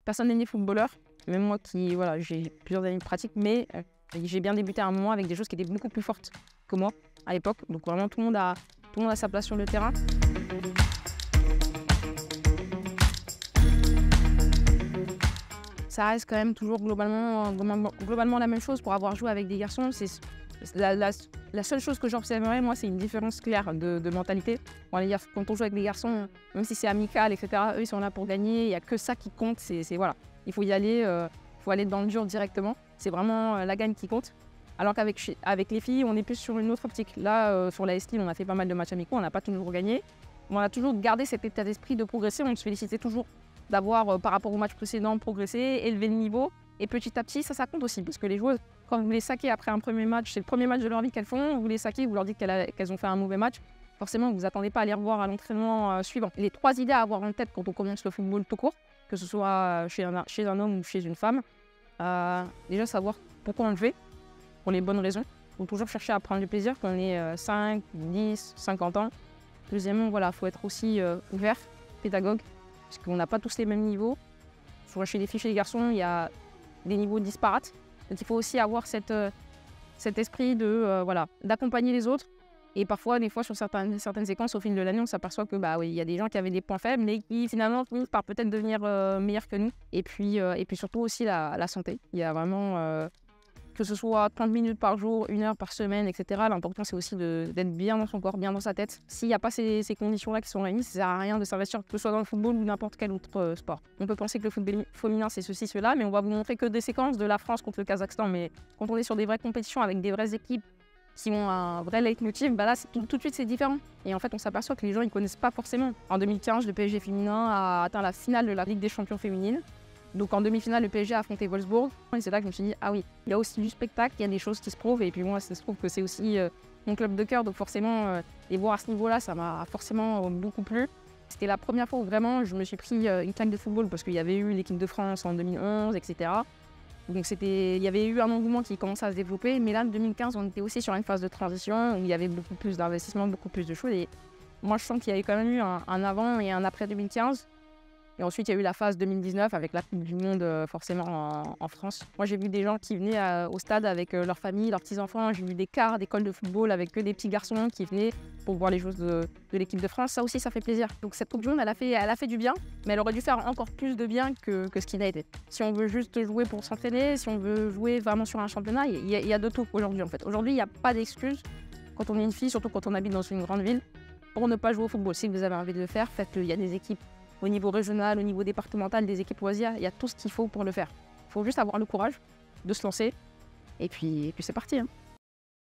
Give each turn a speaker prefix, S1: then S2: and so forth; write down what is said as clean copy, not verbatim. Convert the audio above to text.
S1: Personne n'est né footballeur, même moi qui, voilà, j'ai plusieurs années de pratique, mais j'ai bien débuté à un moment avec des choses qui étaient beaucoup plus fortes que moi à l'époque. Donc vraiment, tout le monde a sa place sur le terrain. Ça reste quand même toujours globalement la même chose pour avoir joué avec des garçons. C'est la seule chose que j'observerais, moi, c'est une différence claire de mentalité. Bon, quand on joue avec des garçons, même si c'est amical, etc., eux, ils sont là pour gagner. Il n'y a que ça qui compte. Voilà. Il faut y aller, faut aller dans le dur directement. C'est vraiment la gagne qui compte. Alors qu'avec les filles, on est plus sur une autre optique. Là, sur la S-Lille, on a fait pas mal de matchs amicaux. On n'a pas toujours gagné. On a toujours gardé cet état d'esprit de progresser. On se félicitait toujours d'avoir, par rapport au match précédent, progressé, élevé le niveau. Et petit à petit, ça compte aussi. Parce que les joueuses, quand vous les saquez après un premier match, c'est le premier match de leur vie qu'elles font, vous les saquez, vous leur dites qu'elles ont fait un mauvais match, forcément, vous n'attendez pas à les revoir à l'entraînement suivant. Les 3 idées à avoir en tête quand on commence le football tout court, que ce soit chez un homme ou chez une femme, déjà savoir pourquoi on le fait, pour les bonnes raisons. Il faut toujours chercher à prendre du plaisir quand on est 5, 10, 50 ans. Deuxièmement, voilà, il faut être aussi ouvert, pédagogue, parce qu'on n'a pas tous les mêmes niveaux. Soit chez les filles, chez les garçons, il y a des niveaux disparates. Donc il faut aussi avoir cet esprit d'accompagner les autres. Et parfois, des fois, sur certaines séquences, au fil de l'année, on s'aperçoit que il y a des gens qui avaient des points faibles, mais qui finalement finissent par peut-être devenir meilleurs que nous. Et puis surtout aussi la santé. Il y a vraiment, que ce soit 30 minutes par jour, 1 heure par semaine, etc. L'important, c'est aussi d'être bien dans son corps, bien dans sa tête. S'il n'y a pas ces conditions-là qui sont réunies, ça ne sert à rien de s'investir, que ce soit dans le football ou n'importe quel autre sport. On peut penser que le football féminin, c'est ceci, cela, mais on va vous montrer que des séquences de la France contre le Kazakhstan. Mais quand on est sur des vraies compétitions avec des vraies équipes qui ont un vrai leitmotiv, là, tout de suite, c'est différent. Et en fait, on s'aperçoit que les gens, ils ne connaissent pas forcément. En 2015, le PSG féminin a atteint la finale de la Ligue des champions féminine. Donc en demi-finale, le PSG a affronté Wolfsburg. Et c'est là que je me suis dit, ah oui, il y a aussi du spectacle, il y a des choses qui se prouvent. Et puis moi, ça se trouve que c'est aussi mon club de cœur. Donc forcément, les voir à ce niveau-là, ça m'a forcément beaucoup plu. C'était la première fois où vraiment je me suis pris une claque de football parce qu'il y avait eu l'équipe de France en 2011, etc. Donc il y avait eu un engouement qui commençait à se développer. Mais là, en 2015, on était aussi sur une phase de transition où il y avait beaucoup plus d'investissement, beaucoup plus de choses. Et moi, je sens qu'il y avait quand même eu un avant et un après 2015. Et ensuite, il y a eu la phase 2019 avec la Coupe du Monde forcément en France. Moi, j'ai vu des gens qui venaient au stade avec leur famille, leurs petits-enfants. J'ai vu des quarts d'école de football avec que des petits garçons qui venaient pour voir les choses de l'équipe de France. Ça aussi, ça fait plaisir. Donc cette Coupe du Monde, elle a fait du bien, mais elle aurait dû faire encore plus de bien que ce qu'il a été. Si on veut juste jouer pour s'entraîner, si on veut jouer vraiment sur un championnat, il y a de tout aujourd'hui en fait. Aujourd'hui, il n'y a pas d'excuse quand on est une fille, surtout quand on habite dans une grande ville, pour ne pas jouer au football. Si vous avez envie de le faire, faites-le. Il y a des équipes au niveau régional, au niveau départemental, des équipes loisirs, il y a tout ce qu'il faut pour le faire. Il faut juste avoir le courage de se lancer et puis c'est parti.